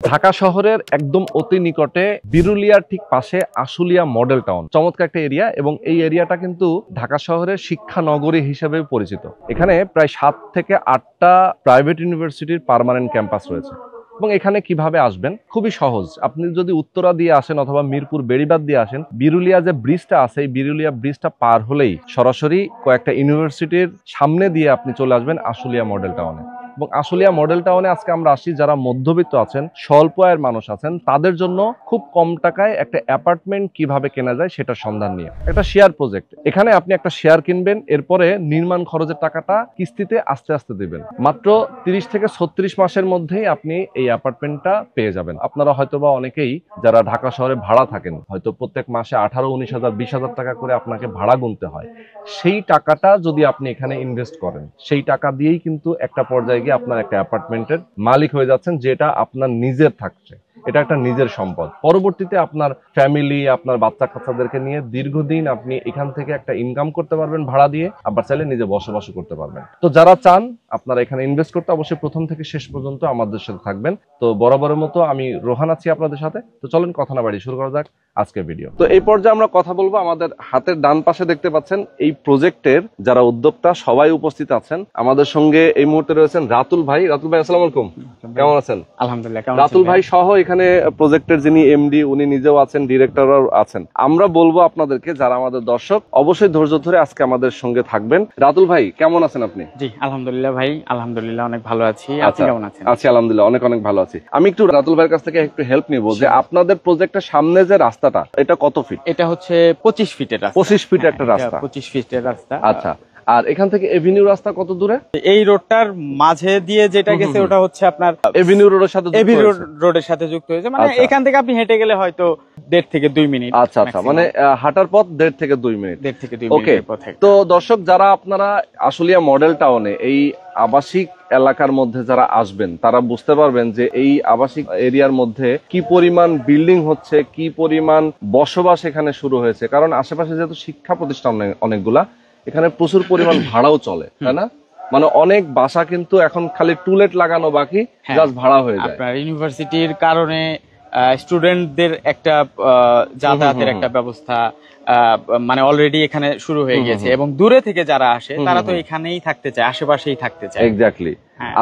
ঢাকা শহরের একদম অতি নিকটে বিরুলিয়ার ঠিক পাশে আশুলিয়া মডেল টাউন, চমৎকার একটা এরিয়া। এবং এই এরিয়াটা কিন্তু ঢাকা শহরের শিক্ষা নগরী হিসেবে পরিচিত। এখানে প্রায় 7 থেকে 8টা প্রাইভেট ইউনিভার্সিটির পার্মানেন্ট ক্যাম্পাস রয়েছে। এবং এখানে কিভাবে আসবেন, খুবই সহজ। আপনি যদি উত্তরা দিয়ে আসেন অথবা মিরপুর বেড়িবাঁধ দিয়ে আসেন, বিরুলিয়া যে ব্রিজটা আছে এই বিরুলিয়া ব্রিজটা পার হলেই সরাসরি কয়েকটা ইউনিভার্সিটির সামনে দিয়ে আপনি চলে আসবেন আশুলিয়া মডেল টাউনে। এবং আশুলিয়া মডেল টাউনে আজকে আমরা আসি যারা মধ্যবিত্ত আছেন, স্বল্প আয়ের মানুষ আছেন, তাদের জন্য খুব কম টাকায় একটা অ্যাপার্টমেন্ট কিভাবে কেনা যায় সেটার সন্ধান নিয়ে। একটা শেয়ার প্রজেক্ট, এখানে আপনি একটা শেয়ার কিনবেন, এরপরে নির্মাণ খরচের টাকাটা কিস্তিতে আস্তে আস্তে দিবেন। মাত্র 30 থেকে 36 মাসের মধ্যেই আপনি এই অ্যাপার্টমেন্টটা পেয়ে যাবেন। আপনারা হয়তোবা অনেকেই যারা ঢাকা শহরে ভাড়া থাকেন, হয়তো প্রত্যেক মাসে 18, 19,000, 20,000 টাকা করে আপনাকে ভাড়া গুনতে হয়। সেই টাকাটা যদি আপনি এখানে ইনভেস্ট করেন, সেই টাকা দিয়েই কিন্তু একটা পর্যায়ে গিয়ে আপনার একটা অ্যাপার্টমেন্টের মালিক হয়ে যাচ্ছেন, যেটা আপনার নিজের থাকছে। এটা একটা নিজের সম্পদ। পরবর্তীতে আপনার ফ্যামিলি, আপনার বাচ্চা কাচ্চাদেরকে নিয়ে দীর্ঘদিন আপনি এখান থেকে একটা ইনকাম করতে পারবেন ভাড়া দিয়ে, আবার চাইলে নিজে বসবাস করতে পারবেন। তো যারা চান আপনারা এখানে ইনভেস্ট করতে, অবশ্যই প্রথম থেকে শেষ পর্যন্ত আমাদের সাথে থাকবেন। তো বরাবরের মতো আমি রোহান আছি আপনাদের সাথে। তো চলেন কথা না বাড়িয়ে শুরু করা যাক আজকের ভিডিও। তো এই পর্যায়ে আমরা কথা বলবো, আমাদের হাতের ডান পাশে দেখতে পাচ্ছেন এই প্রজেক্টের যারা উদ্যোক্তা সবাই উপস্থিত আছেন। আমাদের সঙ্গে এই মুহূর্তে রয়েছেন রাতুল ভাই। রাতুল ভাই, আসসালামু আলাইকুম, কেমন আছেন? আলহামদুলিল্লাহ। রাতুল ভাই সহ এখানে প্রজেক্টের যিনি এমডি, উনি নিজেও আছেন, ডিরেক্টরও আছেন। আমরা বলবো আপনাদেরকে, যারা আমাদের দর্শক, অবশ্যই ধৈর্য ধরে আজকে আমাদের সঙ্গে থাকবেন। রাতুল ভাই, কেমন আছেন আপনি? জি আলহামদুলিল্লাহ ভাই, আলহামদুলিল্লাহ অনেক ভালো আছি। আপনি কেমন আছেন? আছি আলহামদুলিল্লাহ, অনেক অনেক ভালো আছি। আমি একটু রাতুল ভাইয়ের কাছ থেকে একটু হেল্প নিব যে আপনাদের প্রজেক্টের সামনে যে রাস্তাটা, এটা কত ফিট? এটা হচ্ছে 25 ফিটের রাস্তা। 25 ফিট একটা রাস্তা? 25 ফিটের রাস্তা। আচ্ছা, আর এখান থেকে এভিনিউ রাস্তা কত দূরে? এই রোডটার মাঝে দিয়ে যেটা গেছে ওটা হচ্ছে আপনার এভিনিউ রোডের সাথে রোডের সাথে যুক্ত হয়েছে। মানে এখান থেকে আপনি হেঁটে গেলে হয়তো 1.5 থেকে 2 মিনিট। আচ্ছা আচ্ছা, মানে হাঁটার পথ 1.5 থেকে 2 মিনিট। 1.5 থেকে 2 মিনিটের পথে। তো দর্শক, যারা আপনারা আশুলিয়া মডেল টাউনে এই আবাসিক এলাকার মধ্যে যারা আসবেন, তারা বুঝতে পারবেন যে এই আবাসিক এরিয়ার মধ্যে কি পরিমাণ বিল্ডিং হচ্ছে, কি পরিমাণ বসবাস এখানে শুরু হয়েছে। কারণ আশেপাশে যেহেতু শিক্ষা প্রতিষ্ঠান অনেকগুলা, এখানে প্রচুর পরিমাণ ভাড়াও চলে, তাই না? মানে অনেক বাসা কিন্তু এখন খালি টুলেট লাগানো বাকি, জাস্ট ভাড়া হয়ে যায়। আপনার ইউনিভার্সিটির কারণে স্টুডেন্টদের একটা যাতায়াতের একটা ব্যবস্থা মানে অলরেডি এখানে শুরু হয়ে গেছে। এবং দূরে থেকে যারা আসে তারা তো এখানেই থাকতে চায়, আশেপাশেই থাকতে চায়। এক্স্যাক্টলি।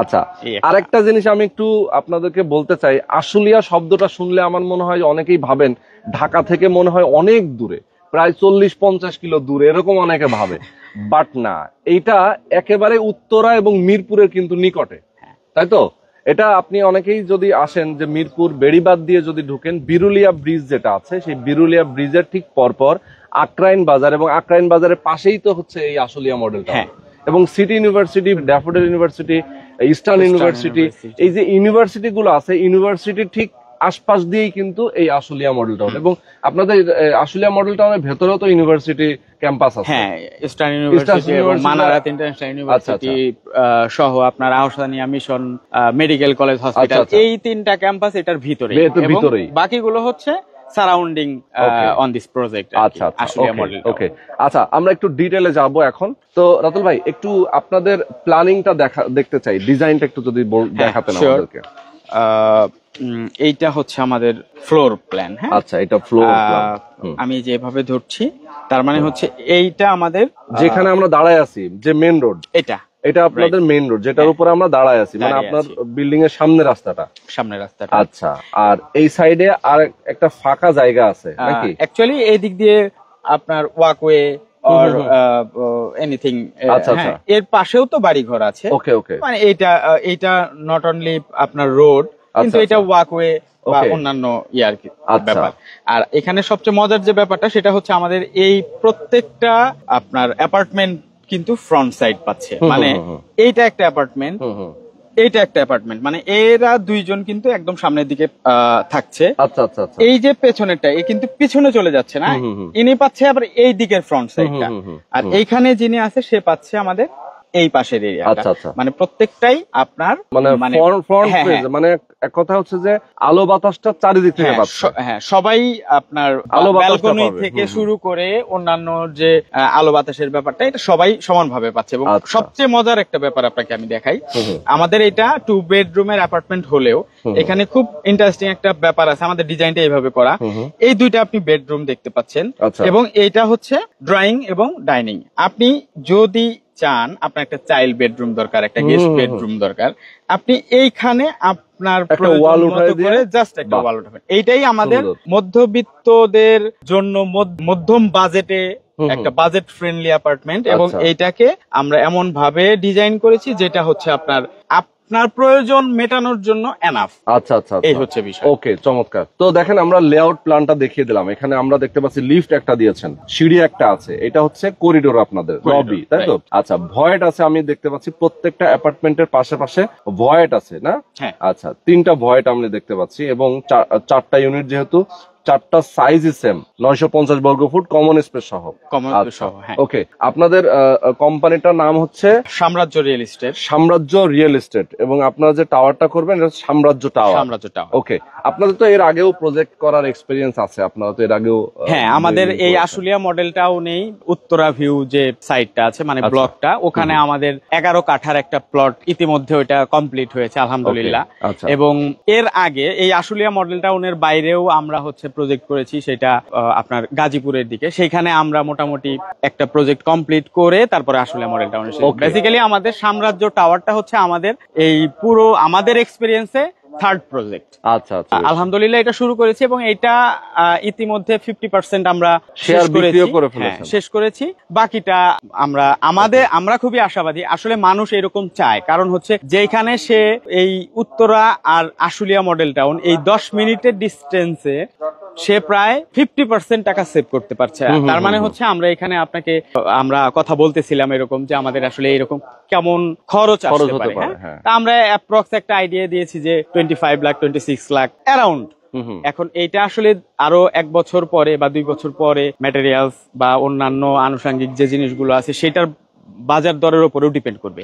আচ্ছা, আরেকটা জিনিস আমি একটু আপনাদেরকে বলতে চাই। আশুলিয়া শব্দটা শুনলে আমার মনে হয় অনেকেই ভাবেন ঢাকা থেকে মনে হয় অনেক দূরে, প্রায় 40-50 কিলো দূরে, এরকম অনেকে ভাবে। বাট না, এইটা একেবারে উত্তরা এবং মিরপুরের কিন্তু নিকটে, তাই তো? এটা আপনি অনেকেই যদি আসেন যে মিরপুর বেড়িবাঁধ দিয়ে যদি ঢুকেন, বিরুলিয়া ব্রিজ যেটা আছে, সেই বিরুলিয়া ব্রিজের ঠিক পরপর আক্রাইন বাজার, এবং আক্রাইন বাজারের পাশেই তো হচ্ছে এই আশুলিয়া মডেল টাউন। এবং city university, daffodil university, eastern university, এই যে ইউনিভার্সিটি গুলো আছে, ইউনিভার্সিটি ঠিক আশপাশ দিয়েই কিন্তু এই আশুলিয়া মডেল টাউন। এবং আপনাদের আশুলিয়া মডেল টাউনের ভেতরেও তো ইউনিভার্সিটি ক্যাম্পাস আছে। হ্যাঁ, ইস্টার্ন ইউনিভার্সিটি এবং মানারাত ইন্টারন্যাশনাল ইউনিভার্সিটি সহ আপনার Ahsania mission medical college hospital, এই 3টা ক্যাম্পাস এটার ভিতরে। এবং বাকিগুলো হচ্ছে সারাউন্ডিং অন দিস প্রজেক্ট। আচ্ছা আশুলিয়া মডেল। ওকে, আচ্ছা, আমরা একটু ডিটেইলে যাব এখন। তো রাতুল ভাই, একটু আপনাদের প্ল্যানিংটা দেখতে চাই, ডিজাইনটা একটু যদি দেখাতেন আমাদেরকে। এইটা হচ্ছে আমাদের ফ্লোর প্ল্যান। হ্যাঁ, আচ্ছা, এটা ফ্লোর প্ল্যান। আমি যেভাবে ধরছি তার মানে হচ্ছে এইটা আমাদের যেখানে আমরা দাঁড়ায় আছি, যে মেইন রোড, এটা আপনাদের মেইন রোড, যেটার উপরে আমরা দাঁড়ায় আছি, মানে আপনার বিল্ডিং এর সামনে রাস্তাটা। আচ্ছা, আর এই সাইডে আর একটা ফাঁকা জায়গা আছে নাকি? অ্যাকচুয়ালি এই দিক দিয়ে আপনার ওয়াকওয়ে অর এনিথিং। এর পাশেও তো বাড়ি ঘর আছে। ওকে ওকে, মানে এইটা নট অনলি আপনার রোড, কিন্তু এটা ওয়াকওয়ে বা অন্যান্য আর কি ব্যাপার। আর এখানে সবচেয়ে মজার যে ব্যাপারটা সেটা হচ্ছে আমাদের এই প্রত্যেকটা আপনার অ্যাপার্টমেন্ট কিন্তু ফ্রন্ট সাইড পাচ্ছে। মানে এইটা একটা অ্যাপার্টমেন্ট, এইটা একটা অ্যাপার্টমেন্ট, মানে এরা দুইজন কিন্তু একদম সামনের দিকে থাকছে। আচ্ছা আচ্ছা, এই যে পেছনেরটা, এ কিন্তু পিছনে চলে যাচ্ছে না, ইনি পাচ্ছে আবার এই দিকের ফ্রন্ট সাইডটা। আর এইখানে যিনি আছে সে পাচ্ছে আমাদের এই পাশের এরিয়া। আচ্ছা আচ্ছা, মানে প্রত্যেকটাই আপনার মানে ফ্রন্ট পেজ, মানে এক কথা হচ্ছে যে আলো বাতাসটা চারিদিক থেকে পাচ্ছে। হ্যাঁ, সবাই আপনার আলো ব্যালকনি থেকে শুরু করে অন্যান্য যে আলো বাতাসের ব্যাপারটা, এটা সবাই সমানভাবে পাচ্ছে। এবং সবচেয়ে মজার একটা ব্যাপার আপনাকে আমি দেখাই, আমাদের এটা 2 বেডরুমের অ্যাপার্টমেন্ট হলেও এখানে খুব ইন্টারেস্টিং একটা ব্যাপার আছে। আমাদের ডিজাইনটা এইভাবে করা, এই দুইটা আপনি বেডরুম দেখতে পাচ্ছেন, এবং এইটা হচ্ছে ড্রয়িং এবং ডাইনিং। আপনি যদি চান আপনার একটা চাইল্ড বেডরুম দরকার, একটা গেস্ট বেডরুম দরকার, আপনি এইখানে আপনার ওয়াল উঠাবে, জাস্ট একটা ওয়াল উঠাবেন। এইটাই আমাদের মধ্যবিত্তদের জন্য মধ্যম বাজেটে একটা বাজেট ফ্রেন্ডলি অ্যাপার্টমেন্ট, এবং এইটাকে আমরা এমন ভাবে ডিজাইন করেছি যেটা হচ্ছে আপনার প্রয়োজন মেটানোর জন্য এনাফ। আচ্ছা আচ্ছা, এই হচ্ছে বিষয়। ওকে, চমৎকার। তো দেখেন, আমরা লেআউট প্ল্যানটা দেখিয়ে দিলাম। এখানে আমরা দেখতে পাচ্ছি লিফট একটা দিয়েছেন, সিঁড়ি একটা আছে, এটা হচ্ছে করিডোর আপনাদের লবি, তাই তো? আচ্ছা, ভয়েড আছে, আমি দেখতে পাচ্ছি প্রত্যেকটা অ্যাপার্টমেন্টের পাশে পাশে ভয়েড আছে না? আচ্ছা, 3টা ভয়েড আমি দেখতে পাচ্ছি, এবং 4টা ইউনিট, যেহেতু 4টা সাইজই সেম, 950 বর্গফুট কমন স্পেস সহ। ওকে, আপনাদের কোম্পানিটার নাম হচ্ছে সাম্রাজ্য রিয়েল এস্টেট। সাম্রাজ্য রিয়েল এস্টেট, এবং আপনারা যে টাওয়ারটা করবেন এটা সাম্রাজ্য টাওয়ার। ওকে, আপনাদের তো এর আগেও প্রজেক্ট করার এক্সপেরিয়েন্স আছে, আপনারা তো এর আগেও। হ্যাঁ, আমাদের এই আশুলিয়া মডেলটাও নেই, উত্তরা ভিউ যে সাইটটা আছে, মানে ব্লকটা, ওখানে আমাদের 11 কাঠার একটা প্লট ইতিমধ্যে ওইটা কমপ্লিট হয়েছে আলহামদুলিল্লাহ। এবং এর আগে এই আশুলিয়া মডেল টাউনের বাইরেও আমরা হচ্ছে প্রজেক্ট করেছি, সেটা আপনার গাজীপুরের দিকে। সেখানে আমরা মোটামুটি একটা প্রজেক্ট কমপ্লিট করে তারপরে আশুলিয়া মডেল টাউনে। বেসিক্যালি আমাদের সাম্রাজ্য টাওয়ারটা হচ্ছে আমাদের এই পুরো আমাদের এক্সপেরিয়েন্সে 3rd প্রজেক্ট। আচ্ছা আচ্ছা, আলহামদুলিল্লাহ এটা শুরু করেছি, এবং এটা ইতিমধ্যে 50% আমরা শেষ করেছি। বাকিটা আমরা খুবই আশাবাদী। আসলে মানুষ এরকম চায়, কারণ হচ্ছে যেখানে সে এই উত্তরা আর আশুলিয়া মডেল টাউন এই 10 মিনিটের ডিস্টেন্সে সে প্রায় 50% টাকা সেভ করতে পারছে। তার মানে হচ্ছে আমরা কথা বলতেছিলাম এরকম যে আমাদের আসলে এরকম কেমন খরচ আসতে পারে। তা আমরা অ্যাপ্রক্স একটা আইডিয়া দিয়েছি যে 25 লাখ 26 লাখ অ্যারাউন্ড। এখন এইটা আসলে আরো 1 বছর পরে বা 2 বছর পরে ম্যাটেরিয়ালস বা অন্যান্য আনুষঙ্গিক যে জিনিসগুলো আছে সেটার বাজার দরের উপরেও ডিপেন্ড করবে।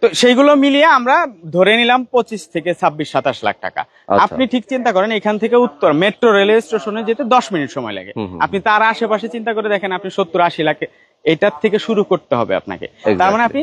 তো সেইগুলো মিলিয়ে আমরা ধরে নিলাম 25 থেকে 26-27 লাখ টাকা। আপনি ঠিক চিন্তা করেন, এখান থেকে উত্তর মেট্রো রেলওয়ে স্টেশনে যেতে 10 মিনিট সময় লাগে। আপনি তার আশেপাশে চিন্তা করে দেখেন, আপনি 70-80 লাখে এটার থেকে শুরু করতে হবে আপনাকে। তার মানে আপনি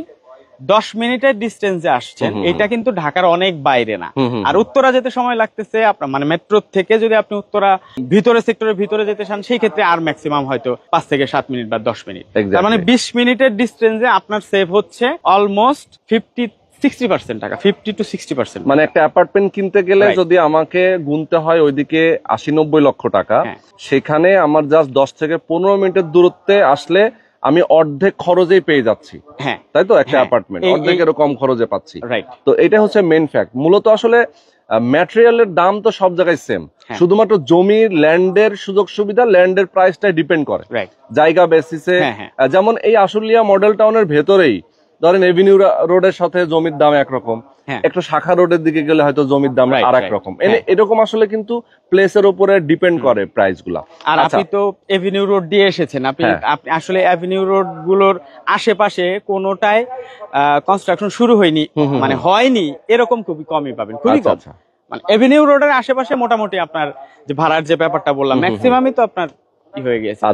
10 মিনিটের ডিস্টেন্সে আসছেন, এটা কিন্তু ঢাকার অনেক বাইরে না। আর উত্তরা যেতে সময় লাগতেছে আপনার, মানে মেট্রো থেকে যদি আপনি উত্তরা ভিতরে সেক্টরের ভিতরে যেতে চান, সেই ক্ষেত্রে আর ম্যাক্সিমাম হয়তো 5 থেকে 7 মিনিট বা 10 মিনিট। তার মানে 20 মিনিটের ডিস্টেন্সে আপনার সেভ হচ্ছে অলমোস্ট 50-60% টাকা, 50 to 60%। মানে একটা অ্যাপার্টমেন্ট কিনতে গেলে যদি আমাকে গুনতে হয় ওইদিকে 80-90 লক্ষ টাকা, সেখানে আমার জাস্ট 10 থেকে 15 মিনিটের দূরত্বে আসলে আমি অর্ধেক খরচেই পেয়ে যাচ্ছি। তাই তো? একটা অ্যাপার্টমেন্ট অর্ধেকেরও কম খরচে পাচ্ছি। তো এটা হচ্ছে মেইন ফ্যাক্ট। মূলত আসলে ম্যাটেরিয়ালের দাম তো সব জায়গায় সেম, শুধুমাত্র জমির ল্যান্ডের সুযোগ সুবিধা, ল্যান্ডের প্রাইসটা ডিপেন্ড করে জায়গা বেসিসে। যেমন এই আশুলিয়া মডেল টাউনের ভেতরেই ধরেন এভিনিউ রোডের সাথে জমির দাম একরকম, একটু শাখা রোডের দিকে গেলে হয়তো জমির দাম আরেক রকম। এরকম আসলে কিন্তু প্লেসের উপরে ডিপেন্ড করে প্রাইস গুলা। আর আপনি তো এভিনিউ রোড দিয়ে এসেছেন, আপনি আসলে এভিনিউ রোড গুলোর আশেপাশে কোনোটাই কনস্ট্রাকশন শুরু হয়নি, মানে হয়নি এরকম খুবই কমই পাবেন, খুবই কম। মানে এভিনিউ রোডের আশেপাশে মোটামুটি আপনার যে ভাড়ার যে ব্যাপারটা বললাম, ম্যাক্সিমামই তো আপনার হয়ে গেছে।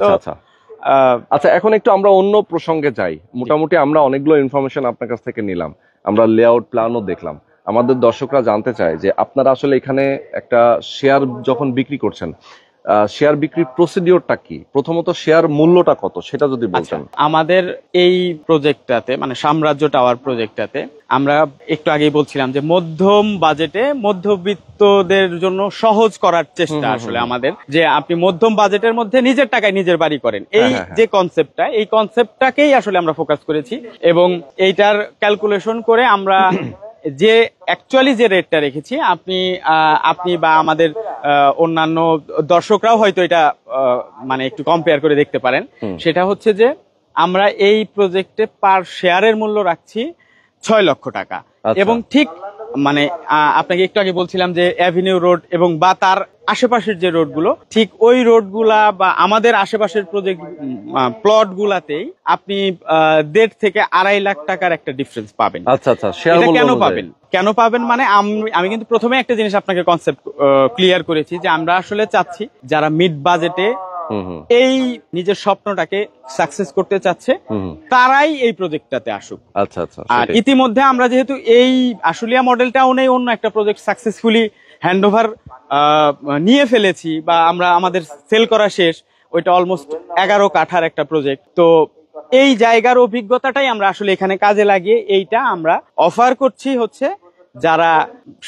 আচ্ছা, এখন একটু আমরা অন্য প্রসঙ্গে যাই। মোটামুটি আমরা অনেকগুলো ইনফরমেশন আপনার কাছ থেকে নিলাম, আমরা লেআউট প্ল্যানও দেখলাম। আমাদের দর্শকরা জানতে চায় যে আপনারা আসলে এখানে একটা শেয়ার যখন বিক্রি করছেন, শেয়ার বিক্রির প্রসিডিওরটা কি? প্রথমত শেয়ার মূল্যটা কত সেটা যদি বলতেন। আমাদের এই প্রজেক্টটাতে, মানে সাম্রাজ্য টাওয়ার প্রজেক্টটাতে, আমরা একটু আগেই বলছিলাম যে মধ্যম বাজেটে মধ্যবিত্তদের জন্য সহজ করার চেষ্টা আসলে আমাদের, যে আপনি মধ্যম বাজেটের মধ্যে নিজের টাকায় নিজের বাড়ি করেন, এই যে কনসেপ্টটা, এই কনসেপ্টটাকেই আসলে আমরা ফোকাস করেছি। এবং এইটার ক্যালকুলেশন করে আমরা যে অ্যাকচুয়ালি যে রেটটা রেখেছি, আপনি বা আমাদের অন্যান্য দর্শকরাও হয়তো এটা মানে একটু কম্পেয়ার করে দেখতে পারেন। সেটা হচ্ছে যে আমরা এই প্রজেক্টে পার শেয়ারের মূল্য রাখছি 6 লক্ষ টাকা, এবং ঠিক মানে আপনাকে একটু আগে বলছিলাম যে অ্যাভিনিউ রোড এবং বা তার আশেপাশের যে রোডগুলো, ঠিক ওই রোডগুলা বা আমাদের আশেপাশের প্রজেক্ট প্লট গুলাতেই আপনি 1.5 থেকে 2.5 লাখ টাকার একটা ডিফারেন্স পাবেন। আচ্ছা আচ্ছা, শেয়ার এটা মূল্য কেন অনুযায়ী। পাবেন কেন পাবেন মানে আমি কিন্তু প্রথমে একটা জিনিস আপনাকে কনসেপ্ট ক্লিয়ার করেছি যে আমরা আসলে চাচ্ছি যারা মিড বাজেটে এই নিজের স্বপ্নটাকে সাকসেস করতে চাচ্ছে তারাই এই প্রজেক্টটাতে আসুক। আচ্ছা আচ্ছা, আর ইতিমধ্যে আমরা যেহেতু এই আশুলিয়া মডেল টাউনে অন্য একটা প্রজেক্ট সাকসেসফুলি হ্যান্ডওভার নিয়ে ফেলেছি বা আমরা আমাদের সেল করা শেষ, ওইটা অলমোস্ট 11 কাঠার একটা প্রজেক্ট। তো এই জায়গার অভিজ্ঞতাটাই আমরা আসলে এখানে কাজে লাগিয়ে এইটা আমরা অফার করছি হচ্ছে যারা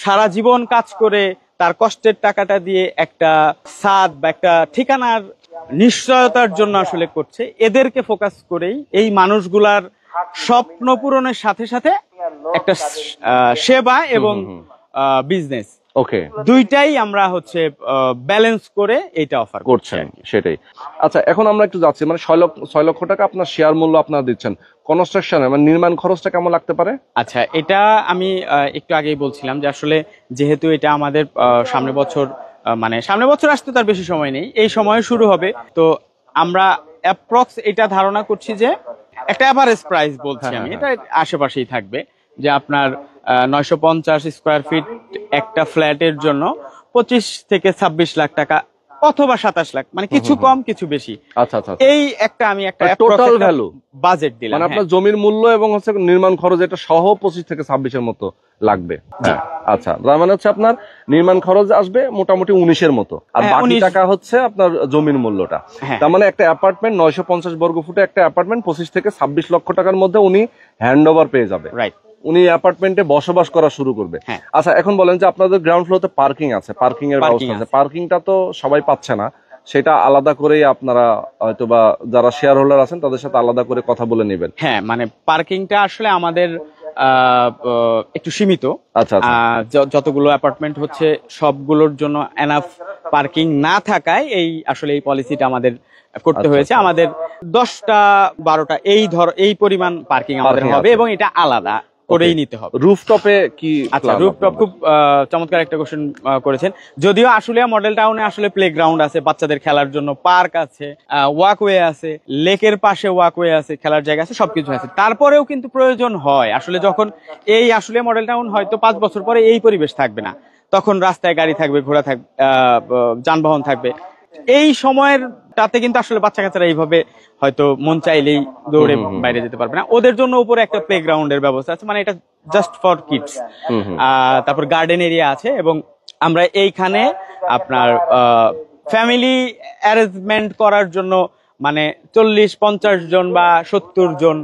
সারা জীবন কাজ করে তার কষ্টের টাকাটা দিয়ে একটা ছাদ বা একটা ঠিকানার নিশ্চয়তার জন্য আসলে করছে, এদেরকে ফোকাস করেই এই মানুষগুলার স্বপ্ন পূরণের সাথে সাথে একটা সেবা এবং বিজনেস, ওকে, দুইটাই আমরা হচ্ছে ব্যালেন্স করে এইটা অফার করছেন। সেটাই। আচ্ছা, এখন আমরা একটু যাচ্ছি, মানে 6 লক্ষ টাকা আপনার শেয়ার মূল্য আপনারা দিচ্ছেন, কনস্ট্রাকশনে মানে নির্মাণ খরচটা কেমন লাগতে পারে? আচ্ছা, এটা আমি একটু আগেই বলছিলাম যে আসলে যেহেতু এটা আমাদের সামনে বছর মানে সামনে বছর আসতে তার বেশি সময় নেই, এই সময়ে শুরু হবে, তো আমরা অ্যাপ্রক্স এটা ধারণা করছি যে একটা অ্যাভারেজ প্রাইস বলছি আমি, এটা আশেপাশেই থাকবে যে আপনার 950 স্কোয়ার ফিট একটা ফ্ল্যাটের জন্য 25 থেকে 26 লাখ টাকা অথবা 27 লাখ, মানে কিছু কম কিছু বেশি। আচ্ছা আচ্ছা, এই একটা আমি একটা টোটাল ভ্যালু বাজেট দিলাম, মানে আপনার জমির মূল্য এবং হচ্ছে নির্মাণ খরচ এটা সহ 25 থেকে 26 এর মতো লাগবে। আচ্ছা, তার মানে হচ্ছে আপনার নির্মাণ খরচ আসবে মোটামুটি 19 এর মতো, আর বাকি টাকা হচ্ছে আপনার জমির মূল্যটা। তার মানে একটা অ্যাপার্টমেন্ট 950 বর্গ ফুটে একটা অ্যাপার্টমেন্ট 25 থেকে 26 লক্ষ টাকার মধ্যে উনি হ্যান্ড ওভার পেয়ে যাবে। রাইট, উনি অ্যাপার্টমেন্টে বসবাস করা শুরু করবে। আচ্ছা, এখন বলেন যে আপনাদের গ্রাউন্ড ফ্লোরতে পার্কিং আছে, পার্কিং এর ব্যবস্থা আছে, পার্কিংটা তো সবাই পাচ্ছে না, সেটা আলাদা করেই আপনারা হয়তো বা যারা শেয়ার হোল্ডার আছেন তাদের সাথে আলাদা করে কথা বলে নেবেন? হ্যাঁ, মানে পার্কিংটা আসলে আমাদের একটু সীমিত। আচ্ছা, যতগুলো অ্যাপার্টমেন্ট হচ্ছে সবগুলোর জন্য এনাফ পার্কিং না থাকায় এই আসলে এই পলিসিটা আমাদের করতে হয়েছে। আমাদের 10টা 12টা এই পরিমাণ পার্কিং আমাদের হবে এবং এটা আলাদা করেই নিতে হবে। রুফটপে কি? আচ্ছা, রুফটপ খুব চমৎকার একটা কোশ্চেন করেছেন। যদিও আশুলিয়া মডেল টাউনে আসলে প্লেগ্রাউন্ড আছে, বাচ্চাদের খেলার জন্য পার্ক আছে, ওয়াকওয়ে আছে, লেকের পাশে ওয়াকওয়ে আছে, খেলার জায়গা আছে, সবকিছু আছে, তারপরেও কিন্তু প্রয়োজন হয় আসলে যখন এই আশুলিয়া মডেল টাউন হয়তো 5 বছর পরে এই পরিবেশ থাকবে না, তখন রাস্তায় গাড়ি থাকবে, ঘোড়া থাকবে, যানবাহন থাকবে, এই সময়ের তাতে কিন্তু আসলে বাচ্চা কাচ্চারা এইভাবে হয়তো মন চাইলেই দৌড়ে বাইরে যেতে পারবে না। ওদের জন্য উপরে একটা প্লেগ্রাউন্ডের ব্যবস্থা আছে, মানে এটা জাস্ট ফর কিডস। তারপর গার্ডেন এরিয়া আছে এবং আমরা এইখানে আপনার ফ্যামিলি অ্যারেঞ্জমেন্ট করার জন্য মানে 40-50 জন বা 70 জন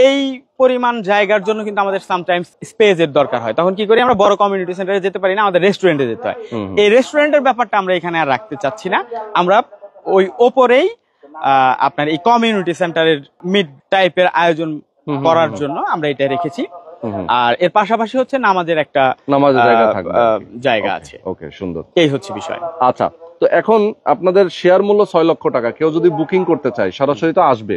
এই পরিমাণ জায়গার জন্য কিন্তু আমাদের সামটাইমস স্পেসের দরকার হয়। তখন কি করি, আমরা বড় কমিউনিটি সেন্টারে যেতে পারি না, আমাদের রেস্টুরেন্টে যেতে হয়। এই রেস্টুরেন্টের ব্যাপারটা আমরা এখানে আর রাখতে চাচ্ছি না, আমরা ওই ওপরেই আপনার এই কমিউনিটি সেন্টারের মিড টাইপের আয়োজন করার জন্য আমরা এটা রেখেছি। আর এর পাশাপাশি হচ্ছে নামাজের একটা জায়গা আছে। ওকে, সুন্দর, এই হচ্ছে বিষয়। আচ্ছা, তো এখন আপনাদের শেয়ার মূল্য 6 লক্ষ টাকা, কেউ যদি বুকিং করতে চায় সরাসরি তো আসবে,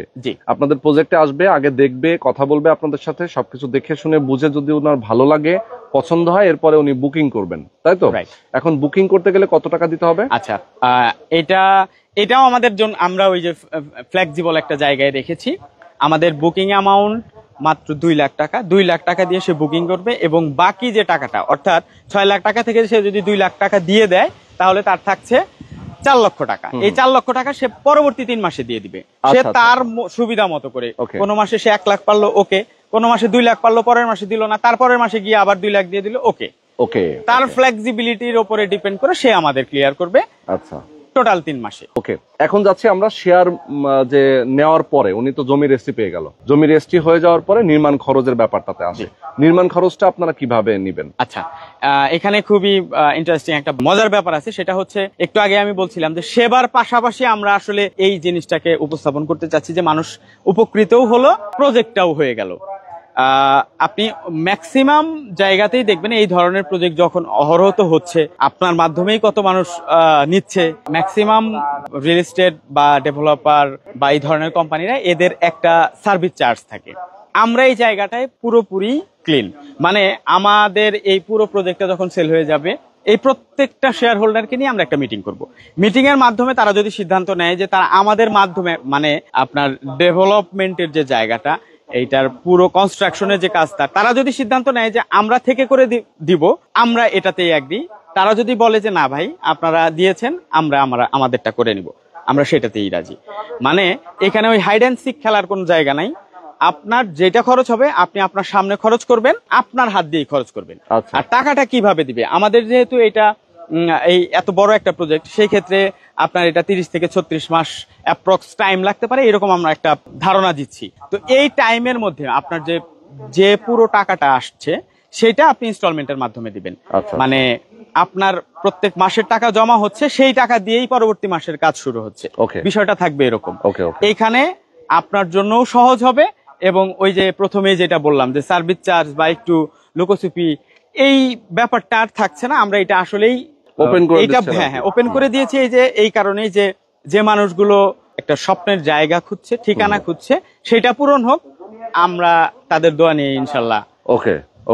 আপনাদের প্রজেক্টে আসবে, আগে দেখবে, কথা বলবে আপনাদের সাথে, সবকিছু দেখে শুনে বুঝে যদি ওনার ভালো লাগে, পছন্দ হয়, এরপরে উনি বুকিং করবেন, তাই তো? এখন বুকিং করতে গেলে কত টাকা দিতে হবে? আচ্ছা, এটাও আমাদের জন্য আমরা ওই যে ফ্লেক্সিবল একটা জায়গায় রেখেছি। আমাদের বুকিং অ্যামাউন্ট মাত্র 2 লাখ টাকা। 2 লাখ টাকা দিয়ে সে বুকিং করবে এবং বাকি যে টাকাটা, অর্থাৎ 6 লাখ টাকা থেকে সে যদি 2 লাখ টাকা দিয়ে দেয় তাহলে তার থাকছে 4 লক্ষ টাকা। এই 4 লক্ষ টাকা সে পরবর্তী 3 মাসে দিয়ে দিবে, সে তার সুবিধা মতো করে। কোন মাসে সে 1 লাখ পারলো, ওকে, কোন মাসে 2 লাখ পারলো, পরের মাসে দিল না, তারপরের মাসে গিয়ে আবার 2 লাখ দিয়ে দিল, ওকে। তার ফ্লেক্সিবিলিটির উপরে ডিপেন্ড করে সে আমাদের ক্লিয়ার করবে। আচ্ছা, টোটাল 3 মাসে। ওকে, এখন যাচ্ছি আমরা শেয়ার যে নেওয়ার পরে উনি তো জমি রেজিস্ট্রি পেয়ে গেল, জমি রেজিস্ট্রি হয়ে যাওয়ার পরে নির্মাণ খরচের ব্যাপারটাতে আসে, নির্মাণ খরচটা আপনারা কিভাবে নেবেন? আচ্ছা, এখানে খুবই ইন্টারেস্টিং একটা মজার ব্যাপার আছে, সেটা হচ্ছে একটু আগে আমি বলছিলাম যে সেবার পাশাপাশি আমরা আসলে এই জিনিসটাকে উপস্থাপন করতে চাচ্ছি যে মানুষ উপকৃতও হলো, প্রজেক্টটাও হয়ে গেল। আপনি ম্যাক্সিমাম জায়গাতেই দেখবেন এই ধরনের প্রজেক্ট যখন অহরহ হচ্ছে, আপনার মাধ্যমেই কত মানুষ নিচ্ছে। ম্যাক্সিমাম রিয়েল এস্টেট বা ডেভেলপার বা এই ধরনের কোম্পানিরা এদের একটা সার্ভিস চার্জ থাকে। আমরা এই জায়গাটায় পুরোপুরি ক্লিন, মানে আমাদের এই পুরো প্রজেক্টটা যখন সেল হয়ে যাবে, এই প্রত্যেকটা শেয়ার হোল্ডারকে নিয়ে আমরা একটা মিটিং করব। মিটিং এর মাধ্যমে তারা যদি সিদ্ধান্ত নেয় যে তারা আমাদের মাধ্যমে, মানে আপনার ডেভেলপমেন্টের যে জায়গাটা, এইটার পুরো কনস্ট্রাকশনের যে কাজটা, তারা যদি সিদ্ধান্ত নেয় যে আমরা থেকে করে দিব, আমরা এটাতেই এগ্রি। তারা যদি বলে যে না ভাই আপনারা দিয়েছেন, আমরা আমাদেরটা করে নিব, আমরা সেটাতেই রাজি। মানে এখানে ওই হাইড অ্যান্ড সিক খেলার কোনো জায়গা নাই। আপনার যেটা খরচ হবে আপনি আপনার সামনে খরচ করবেন, আপনার হাত দিয়েই খরচ করবেন। আর টাকাটা কিভাবে দিবে, আমাদের যেহেতু এটা এই এত বড় একটা প্রজেক্ট, সেই ক্ষেত্রে আপনার এটা 30 থেকে 36 মাস অ্যাপ্রক্স টাইম লাগতে পারে, এরকম আমরা একটা ধারণা দিচ্ছি। তো এই টাইমের মধ্যে আপনার যে পুরো টাকাটা আসছে সেটা আপনি ইনস্টলমেন্টের মাধ্যমে দিবেন। মানে আপনার প্রত্যেক মাসের টাকা জমা হচ্ছে, সেই টাকা দিয়েই পরবর্তী মাসের কাজ শুরু হচ্ছে। বিষয়টা থাকবে এরকম। এইখানে আপনার জন্য সহজ হবে, এবং ওই যে প্রথমে যেটা বললাম যে সার্ভিস চার্জ বা একটু লোকোসুপি, এই ব্যাপারটা আর থাকছে না। আমরা এটা আসলেই ওপেন করে দিয়েছি এই কারণেই যে মানুষগুলো একটা স্বপ্নের জায়গা খুঁজছে, ঠিকানা খুঁজছে, সেটা পূরণ হোক, আমরা তাদের দোয়া নিয়ে ইনশাল্লাহ।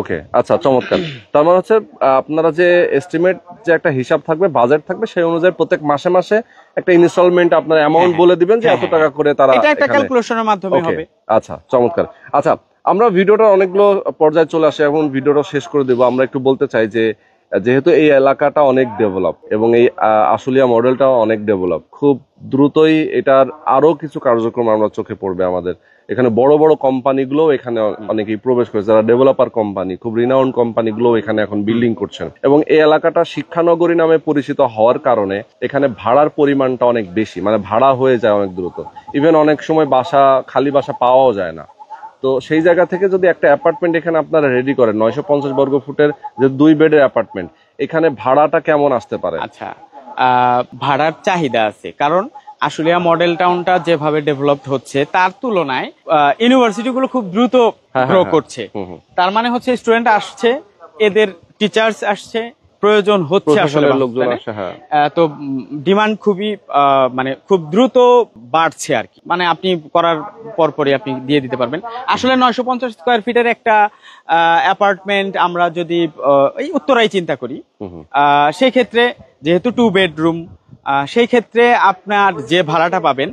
ওকে, আচ্ছা, চমৎকার। তার মানে হচ্ছে আপনারা যে এস্টিমেট, যে একটা হিসাব থাকবে, বাজেট থাকবে, সেই অনুযায়ী প্রত্যেক মাসে মাসে একটা ইনস্টলমেন্ট আপনারা অ্যামাউন্ট বলে দিবেন যে এত টাকা করে তারা, এটা একটা ক্যালকুলেশনের মাধ্যমে হবে। আচ্ছা, চমৎকার। আচ্ছা, আমরা ভিডিওটা অনেকগুলো পর্যায়ে চলে আসে, এখন ভিডিওটা শেষ করে দেব। আমরা একটু বলতে চাই যে যেহেতু এই এলাকাটা অনেক ডেভেলপ এবং এই আশুলিয়া মডেলটাও অনেক ডেভেলপ, খুব দ্রুতই এটার আরো কিছু কার্যক্রম আমরা চোখে পড়বে আমাদের। এখানে বড় বড় কোম্পানিগুলো এখানে অনেকেই প্রবেশ করেছে, যারা ডেভেলপার কোম্পানি, খুব রিনাউন্ড কোম্পানিগুলো এখানে এখন বিল্ডিং করছেন। এবং এই এলাকাটা শিক্ষানগরী নামে পরিচিত হওয়ার কারণে এখানে ভাড়ার পরিমাণটা অনেক বেশি, মানে ভাড়া হয়ে যায় অনেক দ্রুত। ইভেন অনেক সময় খালি বাসা পাওয়াও যায় না। তো সেই জায়গা থেকে যদি একটা অ্যাপার্টমেন্ট এখানে আপনারা রেডি করেন, 950 বর্গ ফুটের যে 2 বেডের অ্যাপার্টমেন্ট, এখানে ভাড়াটা কেমন আসতে পারে? আচ্ছা, ভাড়ার চাহিদা আছে, কারণ আশুলিয়া মডেল টাউনটা যেভাবে ডেভেলপড হচ্ছে তার তুলনায় ইউনিভার্সিটি গুলো খুব দ্রুত গ্রো করছে। তার মানে হচ্ছে স্টুডেন্ট আসছে, এদের টিচার্স আসছে, প্রয়োজন হচ্ছে আসলে লোকজন আসে। তো ডিমান্ড খুবই মানে খুব দ্রুত বাড়ছে আর কি। মানে আপনি করার পরপরই আপনি দিয়ে দিতে পারবেন। আসলে 950 স্কয়ার ফিটের একটা অ্যাপার্টমেন্ট আমরা যদি এই উত্তরায় চিন্তা করি, সেই ক্ষেত্রে যেহেতু 2 বেডরুম, সেই ক্ষেত্রে আপনার যে ভাড়াটা পাবেন,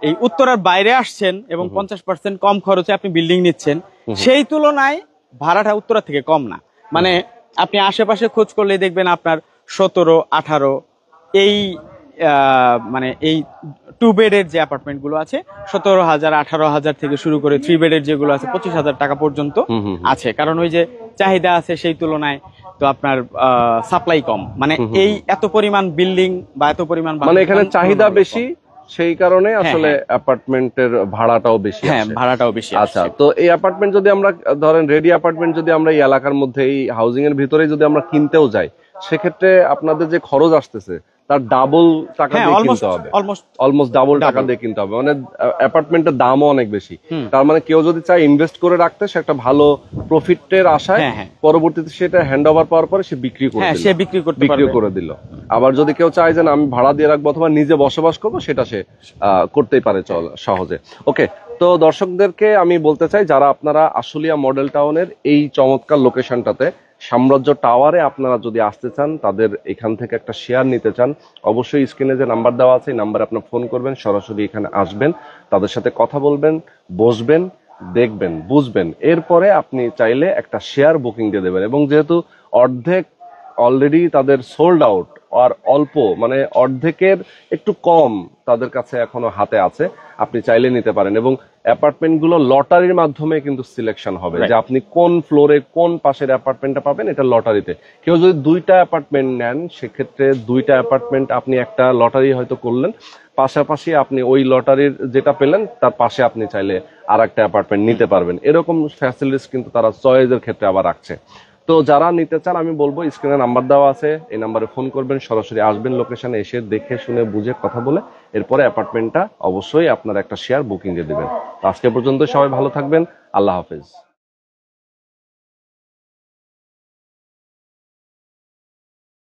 এই উত্তরার বাইরে আসছেন এবং 50% কম খরচে আপনি বিল্ডিং নিচ্ছেন, সেই তুলনায় ভাড়াটা উত্তরা থেকে কম না। মানে আপনি আশেপাশে খোঁজ করলে দেখবেন আপনার 17-18 এই মানে এই 2 বেডের যে অ্যাপার্টমেন্ট গুলো আছে 17,000-18,000 থেকে শুরু করে 3 বেডের যেগুলো আছে 25,000 টাকা পর্যন্ত আছে। কারণ ওই যে চাহিদা আছে সেই তুলনায় তো আপনার সাপ্লাই কম। মানে এই এত পরিমাণ বিল্ডিং বা এত পরিমাণ, মানে এখানে চাহিদা বেশি, সেই কারণে আসলে অ্যাপার্টমেন্টের ভাড়াটাও বেশি। ভাড়াটাও বেশি। আচ্ছা, তো এই অ্যাপার্টমেন্ট যদি আমরা ধরেন রেডি অ্যাপার্টমেন্ট যদি আমরা এই এলাকার মধ্যে এই হাউজিং এর ভিতরে যদি আমরা কিনতেও যাই, সেক্ষেত্রে আপনাদের যে খরচ আসতেছে তার ডাবল টাকা দিয়ে কিনতে হবে, অলমোস্ট ডাবল টাকা দিয়ে কিনতে হবে। মানে অ্যাপার্টমেন্টের দামও অনেক বেশি। তার মানে কেউ যদি চায় ইনভেস্ট করে রাখতে, সে একটা ভালো প্রফিটের আশায় পরবর্তীতে সেটা হ্যান্ড ওভার পাওয়ার পরে সে বিক্রি করে দিল। আবার যদি কেউ চায় যে আমি ভাড়া দিয়ে রাখবো অথবা নিজে বসবাস করবো, সেটা সে করতেই পারে সহজে। ওকে, তো দর্শকদেরকে আমি বলতে চাই, যারা আপনারা আশুলিয়া মডেল টাউনের এই চমৎকার লোকেশনটাতে সাম্রাজ্য টাওয়ারে আপনারা যদি আসতে চান, তাদের এখান থেকে একটা শেয়ার নিতে চান, অবশ্যই স্ক্রিনে যে নাম্বার দেওয়া আছে এই নাম্বারে আপনার ফোন করবেন, সরাসরি এখানে আসবেন, তাদের সাথে কথা বলবেন, বসবেন, দেখবেন, বুঝবেন, এরপরে আপনি চাইলে একটা শেয়ার বুকিং দিয়ে দেবেন। এবং যেহেতু অর্ধেক অলরেডি তাদের সোল্ড আউট, আর অল্প মানে অর্ধেকের একটু কম তাদের কাছে এখনো হাতে আছে, আপনি চাইলে নিতে পারেন। এবং অ্যাপার্টমেন্টগুলো লটারির মাধ্যমে কিন্তু সিলেকশন হবে, যে আপনি কোন ফ্লোরে কোন পাশের অ্যাপার্টমেন্টটা পাবেন, এটা লটারিতে। কেউ যদি 2টা অ্যাপার্টমেন্ট নেন, সেক্ষেত্রে 2টা অ্যাপার্টমেন্ট আপনি একটা লটারি হয়তো করলেন, পাশাপাশি আপনি ওই লটারির যেটা পেলেন তার পাশে আপনি চাইলে আর একটা অ্যাপার্টমেন্ট নিতে পারবেন। এরকম ফ্যাসিলিটিস কিন্তু তারা চয়েসের ক্ষেত্রে আবার রাখছে। তো যারা নিতে চান, আমি বলবো স্ক্রিনে নাম্বার দেওয়া আছে, এই নাম্বারে ফোন করবেন, সরাসরি আসবেন লোকেশনে, এসে দেখে শুনে বুঝে কথা বলে এরপরে অ্যাপার্টমেন্টটা অবশ্যই আপনার একটা শেয়ার বুকিং দিয়ে দেবেন। আজকে পর্যন্ত সবাই ভালো থাকবেন, আল্লাহ হাফেজ।